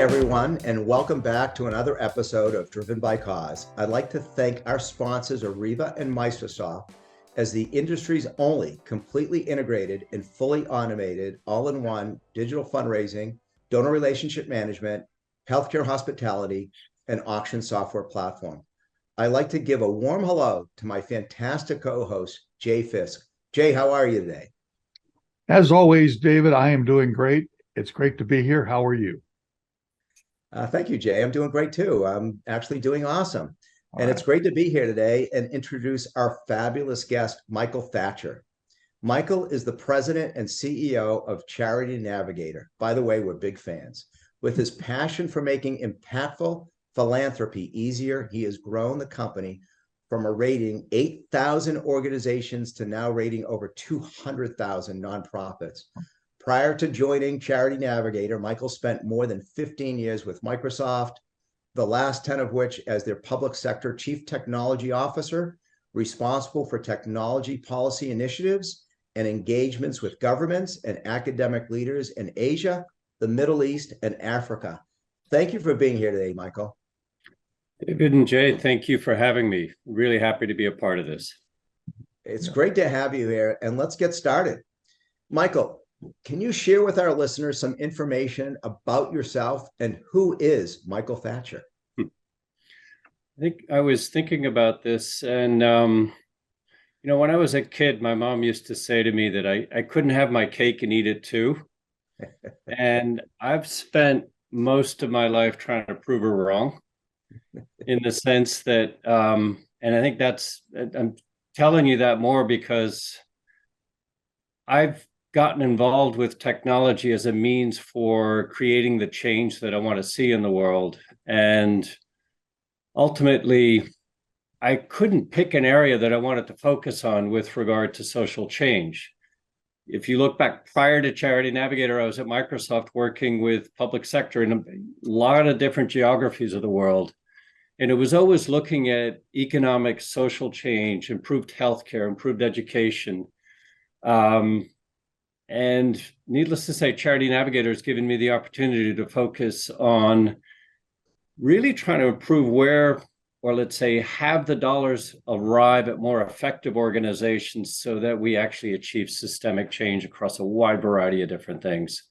everyone, and welcome back to another episode of Driven by Cause. I'd like to thank our sponsors, Arreva and MaestroSoft, as the industry's only completely integrated and fully automated all-in-one digital fundraising, donor relationship management, healthcare hospitality, and auction software platform. I'd like to give a warm hello to my fantastic co-host, Jay Fiske. Jay, how are you today? As always, David, I am doing great. It's great to be here. How are you? Thank you, Jay. I'm doing great too. I'm actually doing awesome. All And right. it's great to be here today and introduce our fabulous guest, Michael Thatcher. Michael is the president and CEO of Charity Navigator. By the way, we're big fans. With his passion for making impactful philanthropy easier, he has grown the company from a rating 8,000 organizations to now rating over 200,000 nonprofits. Prior to joining Charity Navigator, Michael spent more than 15 years with Microsoft, the last 10 of which as their public sector chief technology officer, responsible for technology policy initiatives and engagements with governments and academic leaders in Asia, the Middle East, and Africa. Thank you for being here today, Michael. David and Jay, thank you for having me. Really happy to be a part of this. It's great to have you here, and let's get started. Michael, can you share with our listeners some information about yourself and who is Michael Thatcher? I think I was thinking about this, and when I was a kid, my mom used to say to me that I couldn't have my cake and eat it too. And I've spent most of my life trying to prove her wrong, in the sense that, and I think I'm telling you that more because I've gotten involved with technology as a means for creating the change that I want to see in the world. And ultimately, I couldn't pick an area that I wanted to focus on with regard to social change. If you look back prior to Charity Navigator, I was at Microsoft working with public sector in a lot of different geographies of the world. And it was always looking at economic, social change, improved healthcare, improved education. And needless to say, Charity Navigator has given me the opportunity to focus on really trying to improve where, or let's say, have the dollars arrive at more effective organizations so that we actually achieve systemic change across a wide variety of different things.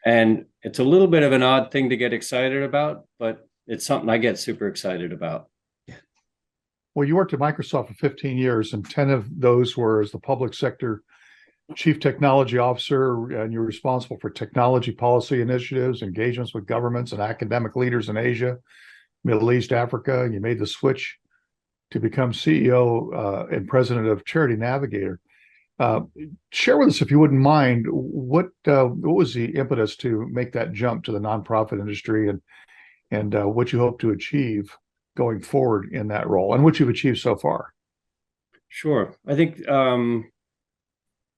And it's a little bit of an odd thing to get excited about, but it's something I get super excited about. Well, you worked at Microsoft for 15 years, and 10 of those were as the public sector chief technology officer, and you're responsible for technology policy initiatives, engagements with governments and academic leaders in Asia, Middle East, Africa. You made the switch to become CEO and president of Charity Navigator. Share with us, if you wouldn't mind, what was the impetus to make that jump to the nonprofit industry, and what you hope to achieve going forward in that role, and what you've achieved so far? Sure. I think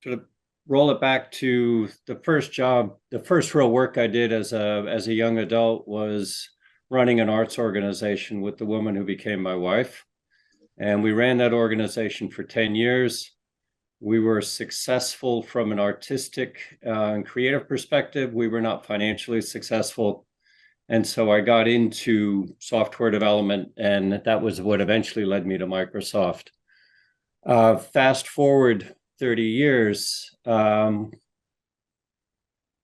to roll it back to the first job, the first real work I did as a young adult was running an arts organization with the woman who became my wife. And we ran that organization for 10 years. We were successful from an artistic and creative perspective. We were not financially successful. And so I got into software development, and that was what eventually led me to Microsoft. Fast forward 30 years, my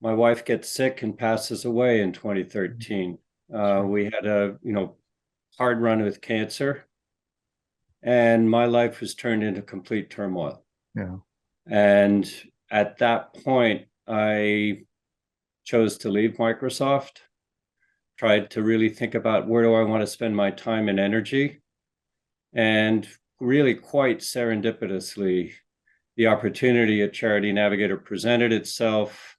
wife gets sick and passes away in 2013. We had a hard run with cancer, and my life was turned into complete turmoil. Yeah. And at that point, I chose to leave Microsoft, tried to really think about where do I want to spend my time and energy. And really quite serendipitously, the opportunity at Charity Navigator presented itself.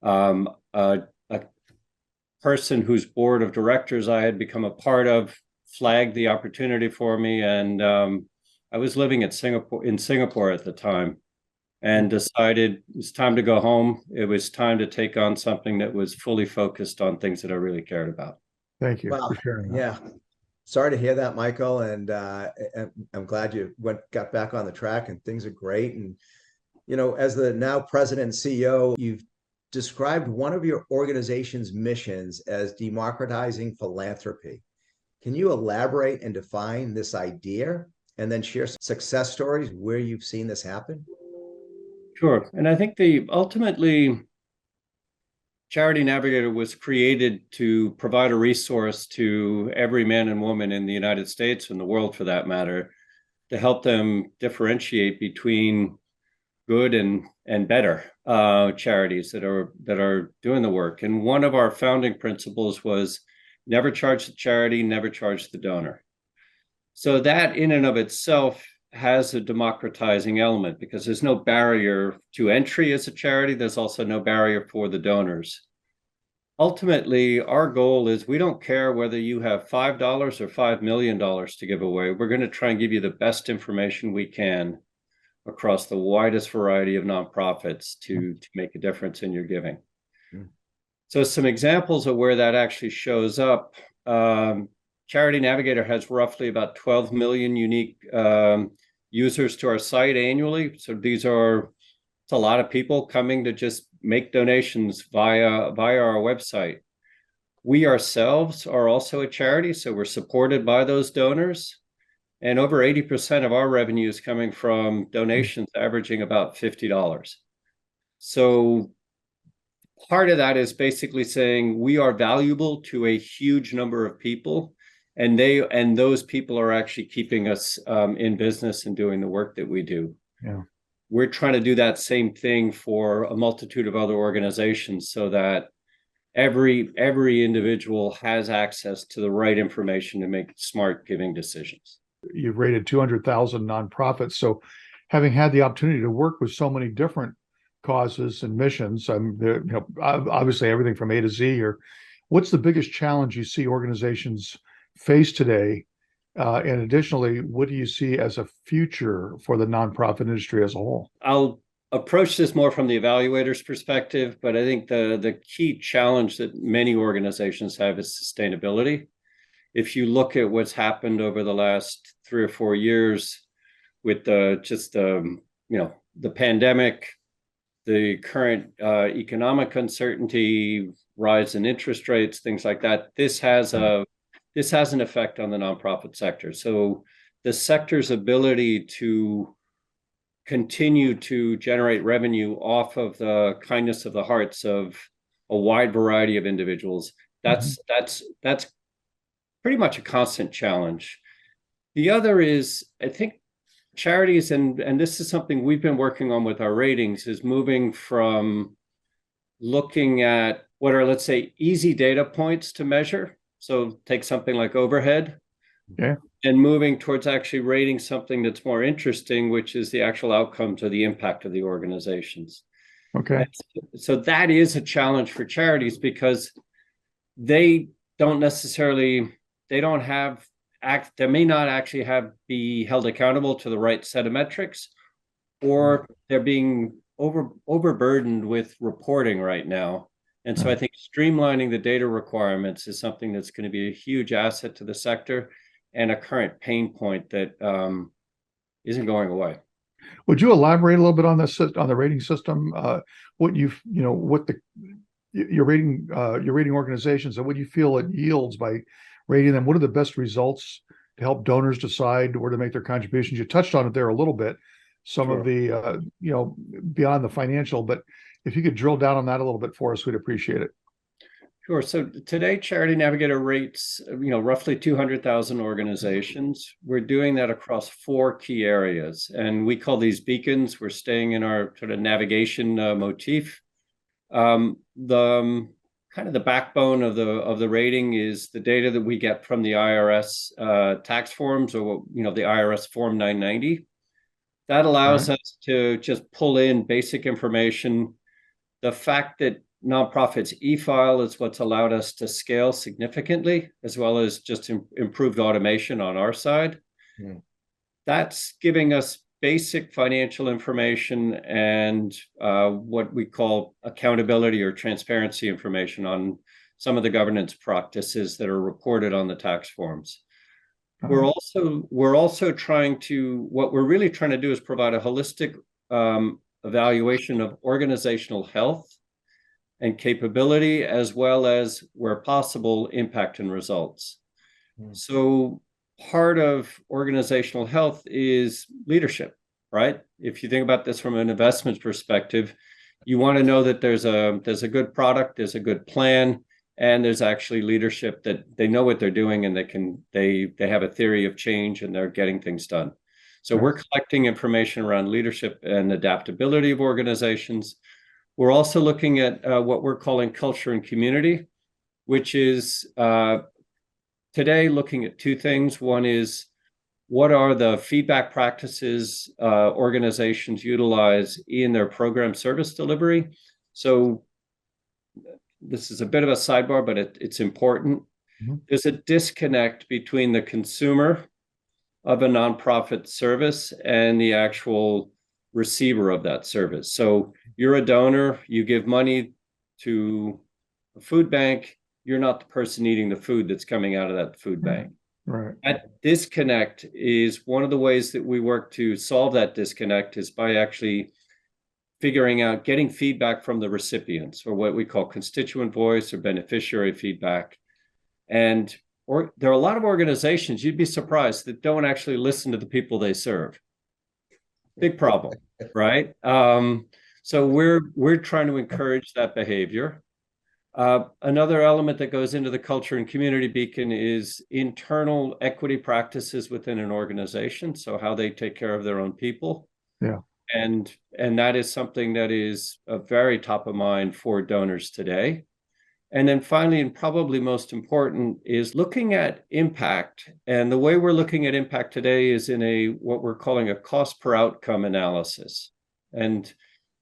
A person whose board of directors I had become a part of flagged the opportunity for me, and I was living in Singapore at the time, and decided it was time to go home. It was time to take on something that was fully focused on things that I really cared about. Thank you Well, for sharing that. yeah. Sorry to hear that, Michael, and I'm glad you got back on the track and things are great. And as the now president and CEO, you've described one of your organization's missions as democratizing philanthropy. Can you elaborate and define this idea and then share success stories where you've seen this happen? Sure. And I think ultimately, Charity Navigator was created to provide a resource to every man and woman in the United States and the world, for that matter, to help them differentiate between good and better charities that are doing the work. And one of our founding principles was never charge the charity, never charge the donor. So that in and of itself has a democratizing element, because there's no barrier to entry as a charity. There's also no barrier for the donors. Ultimately, our goal is we don't care whether you have $5 or $5 million to give away. We're going to try and give you the best information we can across the widest variety of nonprofits to make a difference in your giving. So some examples of where that actually shows up. Charity Navigator has roughly about 12 million unique users to our site annually. So it's a lot of people coming to just make donations via our website. We ourselves are also a charity, so we're supported by those donors. And over 80% of our revenue is coming from donations averaging about $50. So part of that is basically saying we are valuable to a huge number of people, and those people are actually keeping us in business and doing the work that we do. Yeah. We're trying to do that same thing for a multitude of other organizations, so that every individual has access to the right information to make smart giving decisions. You've rated 200,000 nonprofits. So having had the opportunity to work with so many different causes and missions, obviously everything from A to Z, or what's the biggest challenge you see organizations face today? And additionally, what do you see as a future for the nonprofit industry as a whole? I'll approach this more from the evaluator's perspective, but I think the key challenge that many organizations have is sustainability. If you look at what's happened over the last 3 or 4 years with the pandemic, the current economic uncertainty, rise in interest rates, things like that, this has an effect on the nonprofit sector. So the sector's ability to continue to generate revenue off of the kindness of the hearts of a wide variety of individuals, that's pretty much a constant challenge. The other is, I think, charities, and this is something we've been working on with our ratings, is moving from looking at what are, let's say, easy data points to measure. So take something like overhead, okay, and moving towards actually rating something that's more interesting, which is the actual outcomes or the impact of the organizations. Okay. So that is a challenge for charities, because they don't necessarily, they may not actually be held accountable to the right set of metrics, or they're being overburdened with reporting right now. And so I think streamlining the data requirements is something that's going to be a huge asset to the sector and a current pain point that isn't going away. Would you elaborate a little bit on the rating system? Your rating organizations, and what you feel it yields by rating them? What are the best results to help donors decide where to make their contributions? You touched on it there a little bit, some Sure. of the beyond the financial, but if you could drill down on that a little bit for us, we'd appreciate it. Sure. So today, Charity Navigator rates, roughly 200,000 organizations. We're doing that across 4 key areas, and we call these beacons. We're staying in our sort of navigation motif. The kind of the backbone of the rating is the data that we get from the IRS tax forms, or the IRS Form 990. That allows us to just pull in basic information. The fact that nonprofits e-file is what's allowed us to scale significantly, as well as just improved automation on our side. That's giving us basic financial information and what we call accountability or transparency information on some of the governance practices that are reported on the tax forms. We're also trying to, what we're really trying to do is provide a holistic evaluation of organizational health and capability, as well as, where possible, impact and results. So part of organizational health is leadership, right? If you think about this from an investment perspective, you want to know that there's a good product, there's a good plan, and there's actually leadership that they know what they're doing, and they have a theory of change, and they're getting things done. So we're collecting information around leadership and adaptability of organizations. We're also looking at what we're calling culture and community, which is today looking at two things. One is, what are the feedback practices organizations utilize in their program service delivery? So this is a bit of a sidebar, but it's important. There's a disconnect between the consumer of a nonprofit service and the actual receiver of that service. So you're a donor, you give money to a food bank, you're not the person eating the food that's coming out of that food bank. Right. That disconnect is one of the ways that we work to solve that disconnect, is by actually figuring out, getting feedback from the recipients, or what we call constituent voice or beneficiary feedback. And there are a lot of organizations, you'd be surprised, that don't actually listen to the people they serve. Big problem, right? So we're trying to encourage that behavior. Another element that goes into the culture and community beacon is internal equity practices within an organization. So how they take care of their own people. Yeah. And that is something that is very top of mind for donors today. And then finally, and probably most important, is looking at impact. And the way we're looking at impact today is in what we're calling a cost per outcome analysis. And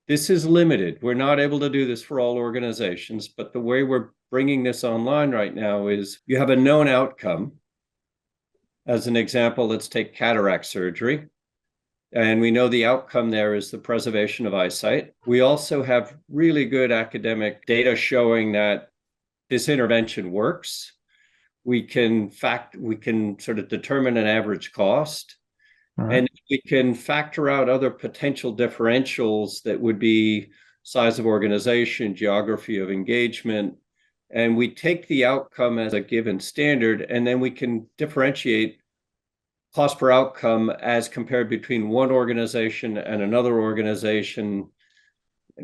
this is limited. We're not able to do this for all organizations, but the way we're bringing this online right now is, you have a known outcome. As an example, let's take cataract surgery. And we know the outcome there is the preservation of eyesight. We also have really good academic data showing that this intervention works. We can sort of determine an average cost. Right. And we can factor out other potential differentials that would be size of organization, geography of engagement. And we take the outcome as a given standard, and then we can differentiate cost per outcome as compared between one organization and another organization,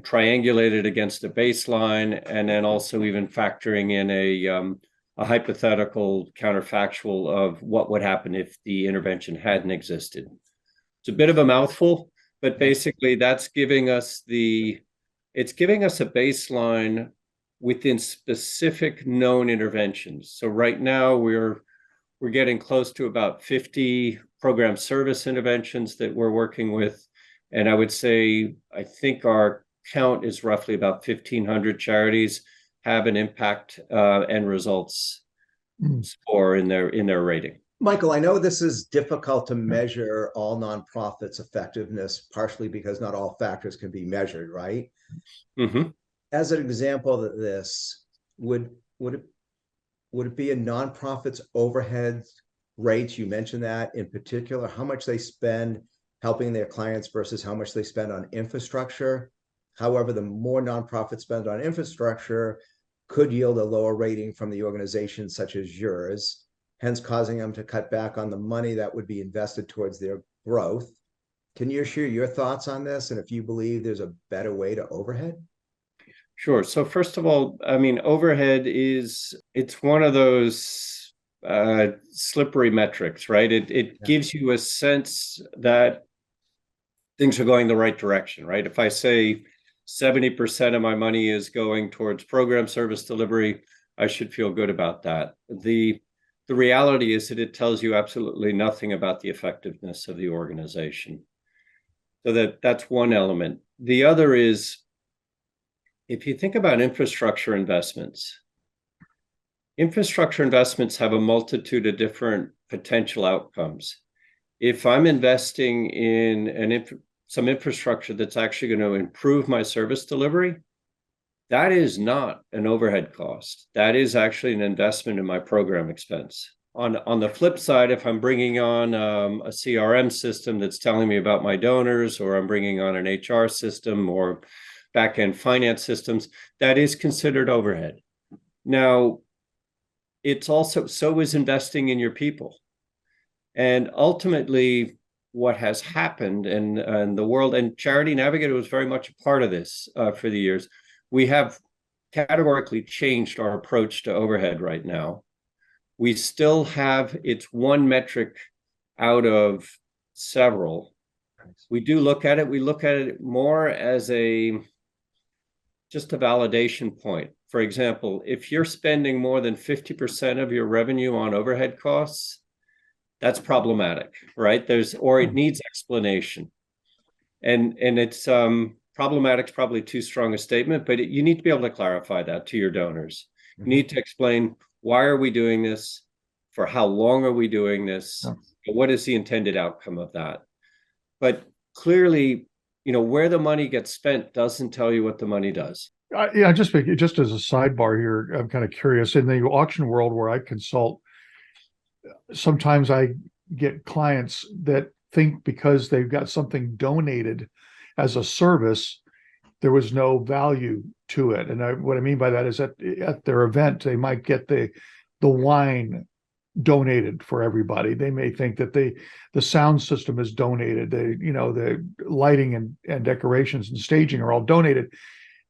triangulated against a baseline, and then also even factoring in a hypothetical counterfactual of what would happen if the intervention hadn't existed. It's a bit of a mouthful, but basically that's giving us a baseline within specific known interventions. So right now we're getting close to about 50 program service interventions that we're working with. And I would say, I think our count is roughly about 1,500 charities have an impact and results score in their rating. Michael, I know this is difficult to measure all nonprofits' effectiveness, partially because not all factors can be measured, right? Mm-hmm. As an example of this, would it be a nonprofit's overhead rates? You mentioned that in particular, how much they spend helping their clients versus how much they spend on infrastructure. However, the more nonprofits spend on infrastructure could yield a lower rating from the organizations such as yours, hence causing them to cut back on the money that would be invested towards their growth. Can you share your thoughts on this, and if you believe there's a better way to overhead? Sure. So first of all, I mean, overhead it's one of those slippery metrics, right? It gives you a sense that things are going the right direction, right? If I say 70% of my money is going towards program service delivery, I should feel good about that. The reality is that it tells you absolutely nothing about the effectiveness of the organization. So that's one element. The other is, if you think about infrastructure investments have a multitude of different potential outcomes. If I'm investing in some infrastructure that's actually going to improve my service delivery, that is not an overhead cost. That is actually an investment in my program expense. On the flip side, if I'm bringing on a CRM system that's telling me about my donors, or I'm bringing on an HR system, or back-end finance systems, that is considered overhead. Now, it's also, so is investing in your people. And ultimately, what has happened in the world, and Charity Navigator was very much a part of this for the years, we have categorically changed our approach to overhead right now. We still have, it's one metric out of several. We do look at it. We look at it more as just a validation point. For example, if you're spending more than 50% of your revenue on overhead costs, that's problematic, right? Or it needs explanation. And it's problematic is probably too strong a statement, but you need to be able to clarify that to your donors. You need to explain, why are we doing this? For how long are we doing this? What is the intended outcome of that? But clearly, where the money gets spent doesn't tell you what the money does. Yeah, just as a sidebar here, I'm kind of curious. In the auction world where I consult, sometimes I get clients that think because they've got something donated as a service, there was no value to it. And what I mean by that is that at their event, they might get the wine donated for everybody. They may think that the sound system is donated. The lighting and decorations and staging are all donated.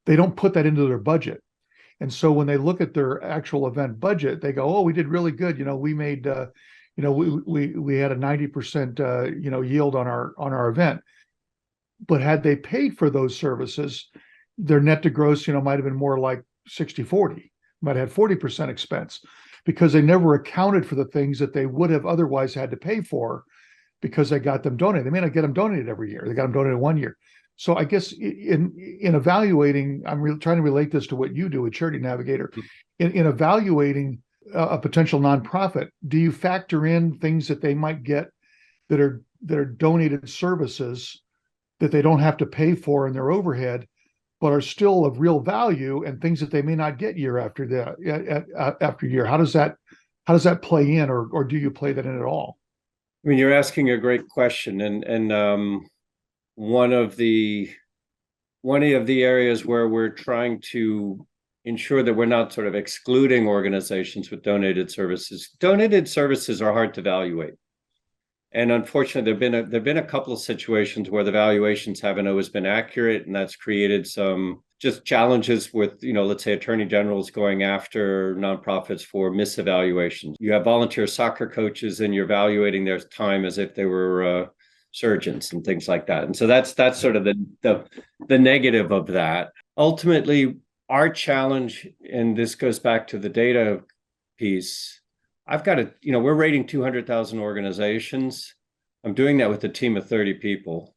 They don't put that into their budget. And so when they look at their actual event budget, they go, "Oh, we did really good. We made, we had a 90%, yield on our event." But had they paid for those services, their net to gross, might have been more like 60-40, might have had 40% expense, because they never accounted for the things that they would have otherwise had to pay for because they got them donated. They may not get them donated every year. They got them donated 1 year. So I guess in evaluating, I'm trying to relate this to what you do at Charity Navigator. In evaluating a potential nonprofit, do you factor in things that they might get that are donated services that they don't have to pay for in their overhead, but are still of real value, and things that they may not get year after year? How does that play in, or do you play that in at all? I mean, you're asking a great question, and one of the areas where we're trying to ensure that we're not sort of excluding organizations with donated services. Donated services are hard to evaluate. And unfortunately, there've been a couple of situations where the valuations haven't always been accurate, and that's created some just challenges with, let's say attorney generals going after nonprofits for misevaluations. You have volunteer soccer coaches, and you're evaluating their time as if they were surgeons and things like that. And so that's sort of the negative of that. Ultimately, our challenge, and this goes back to the data piece, I've got we're rating 200,000 organizations. I'm doing that with a team of 30 people.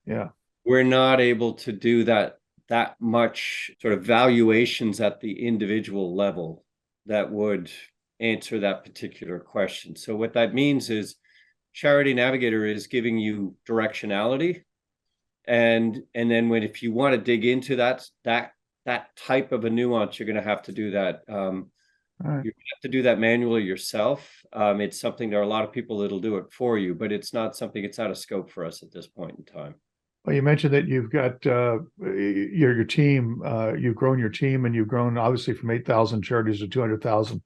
Yeah. We're not able to do that much sort of valuations at the individual level that would answer that particular question. So what that means is Charity Navigator is giving you directionality. And then if you want to dig into that type of a nuance, you're going to have to do that. Right. You have to do that manually yourself. It's something, there are a lot of people that'll do it for you, but it's not something, it's out of scope for us at this point in time. Well, you mentioned that you've got your team, you've grown your team, and you've grown obviously from 8,000 charities to 200,000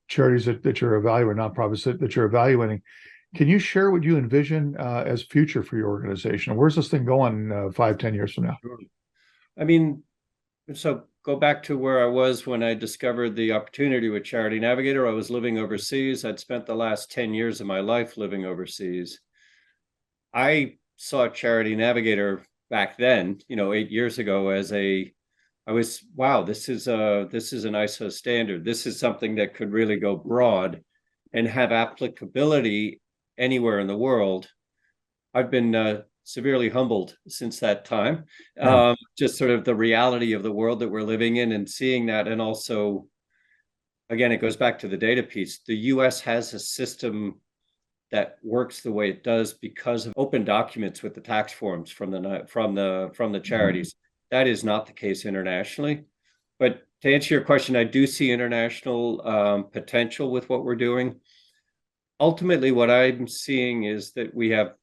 charities that you're evaluating, nonprofits that you're evaluating. Can you share what you envision as future for your organization? Where's this thing going 5-10 years from now? Sure. I mean, so go back to where I was when I discovered the opportunity with Charity Navigator. I was living overseas. I'd spent the last 10 years of my life living overseas. I saw Charity Navigator back then, 8 years ago, wow, this is an ISO standard. This is something that could really go broad and have applicability anywhere in the world. I've been severely humbled since that time. Just sort of the reality of the world that we're living in and seeing that. And also, again, it goes back to the data piece. The US has a system that works the way it does because of open documents with the tax forms from the charities. That is not the case internationally. But to answer your question, I do see international potential with what we're doing. Ultimately, what I'm seeing is that we have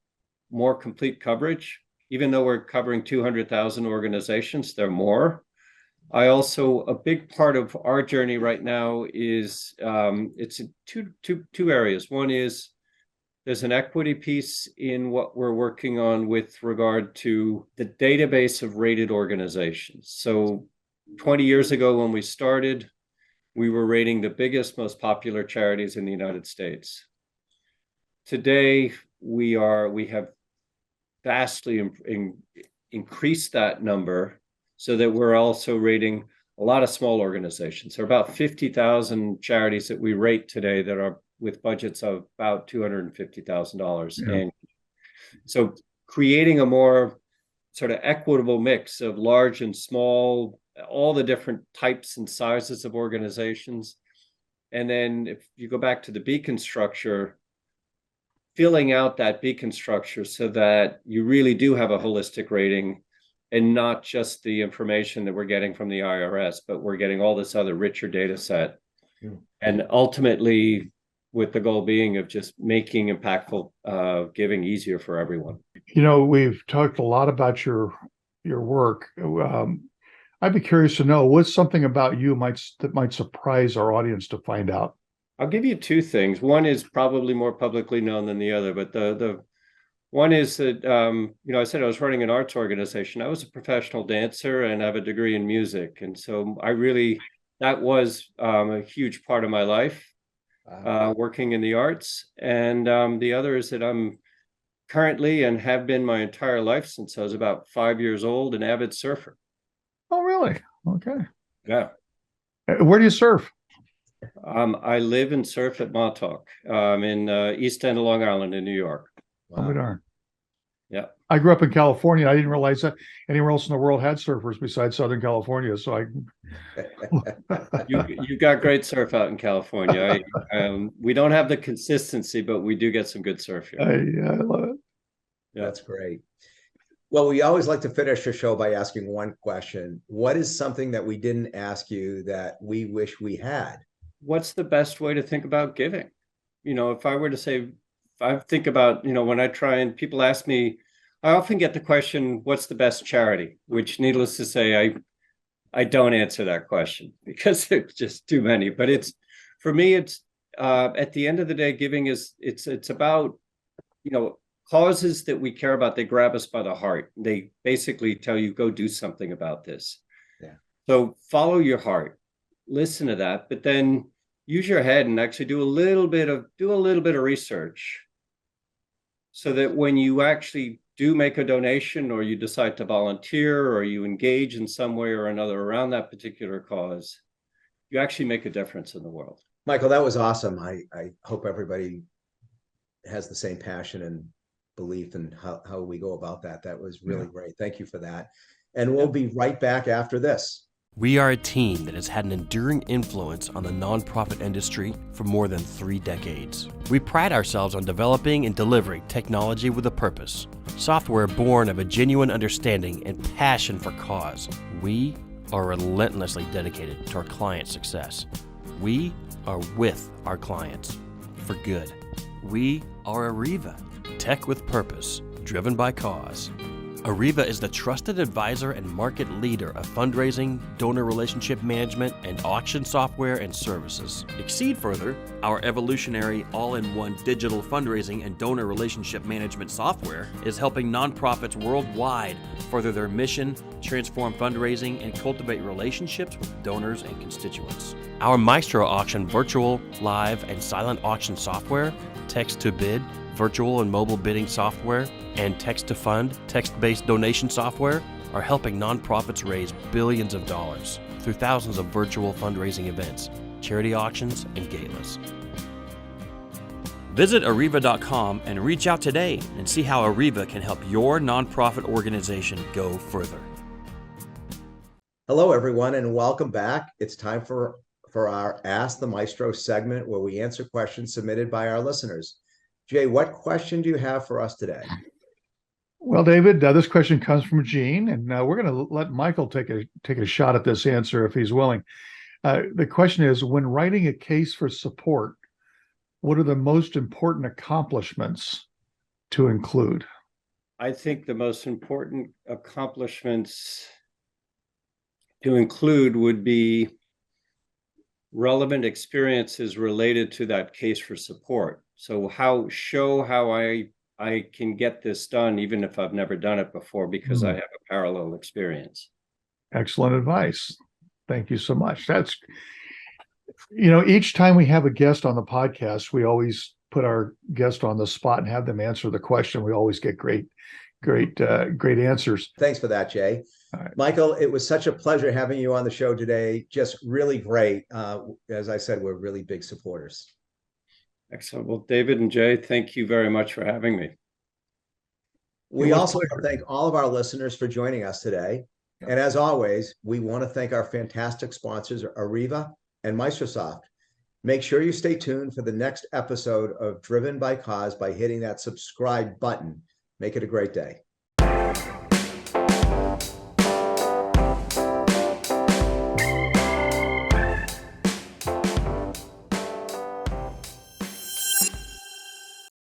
more complete coverage. even though we're covering 200,000 organizations, there are more. I also, a big part of our journey right now is it's in two areas. One is there's an equity piece in what we're working on with regard to the database of rated organizations. So 20 years ago when we started, we were rating the biggest, most popular charities in the United States. Today, we have vastly increased that number so that we're also rating a lot of small organizations. There are about 50,000 charities that we rate today that are with budgets of about $250,000. Yeah. And so creating a more sort of equitable mix of large and small, all the different types and sizes of organizations. And then if you go back to the beacon structure, filling out that beacon structure so that you really do have a holistic rating and not just the information that we're getting from the IRS, but we're getting all this other richer data set. And ultimately, with the goal being of just making impactful giving easier for everyone. You know, we've talked a lot about your work. I'd be curious to know what's something about you that might surprise our audience to find out. I'll give you two things. One is probably more publicly known than the other, but the one is that, I said I was running an arts organization. I was a professional dancer and have a degree in music. And so that was a huge part of my life, working in the arts. And the other is that I'm currently and have been my entire life since I was about 5 years old, an avid surfer. Oh, really? Okay. Yeah. Where do you surf? I live and surf at Montauk in East End of Long Island in New York. Wow. Oh, darn. Yeah. I grew up in California. I didn't realize that anywhere else in the world had surfers besides Southern California. So you got great surf out in California. We don't have the consistency, but we do get some good surf here. I love it. Yeah. That's great. Well, we always like to finish the show by asking one question. What is something that we didn't ask you that we wish we had? What's the best way to think about giving? If I were to say, I think about, when I try and people ask me, I often get the question, what's the best charity? Which, needless to say, I don't answer that question because there's just too many. But for me, it's at the end of the day, giving it's about, causes that we care about. They grab us by the heart. They basically tell you, go do something about this. Yeah. So follow your heart, listen to that, but then use your head and actually do a little bit of research so that when you actually do make a donation or you decide to volunteer or you engage in some way or another around that particular cause, you actually make a difference in the world. Michael, that was awesome. I hope everybody has the same passion and belief in how we go about that. That was really great. Thank you for that. And we'll be right back after this. We are a team that has had an enduring influence on the nonprofit industry for more than 3 decades. We pride ourselves on developing and delivering technology with a purpose, software born of a genuine understanding and passion for cause. We are relentlessly dedicated to our client success. We are with our clients for good. We are Arreva, tech with purpose, driven by cause. Arreva is the trusted advisor and market leader of fundraising, donor relationship management, and auction software and services. Exceed further, our evolutionary all-in-one digital fundraising and donor relationship management software is helping nonprofits worldwide further their mission, transform fundraising, and cultivate relationships with donors and constituents. Our Maestro Auction virtual, live, and silent auction software, text-to-bid, virtual and mobile bidding software, and text-to-fund, text-based donation software are helping nonprofits raise billions of dollars through thousands of virtual fundraising events, charity auctions, and galas. Visit Arreva.com and reach out today and see how Arreva can help your nonprofit organization go further. Hello, everyone, and welcome back. It's time for our Ask the Maestro segment where we answer questions submitted by our listeners. Jay, what question do you have for us today? Well, David, this question comes from Gene, and we're going to let Michael take a shot at this answer if he's willing. The question is, when writing a case for support, what are the most important accomplishments to include? I think the most important accomplishments to include would be relevant experiences related to that case for support. So how I can get this done, even if I've never done it before, because I have a parallel experience. Excellent advice. Thank you so much. Each time we have a guest on the podcast, we always put our guest on the spot and have them answer the question. We always get great answers. Thanks for that, Jay. Right. Michael, it was such a pleasure having you on the show today. Just really great. As I said, we're really big supporters. Excellent. Well, David and Jay, thank you very much for having me. We also want to thank all of our listeners for joining us today. And as always, we want to thank our fantastic sponsors, Arreva and MaestroSoft. Make sure you stay tuned for the next episode of Driven by Cause by hitting that subscribe button. Make it a great day.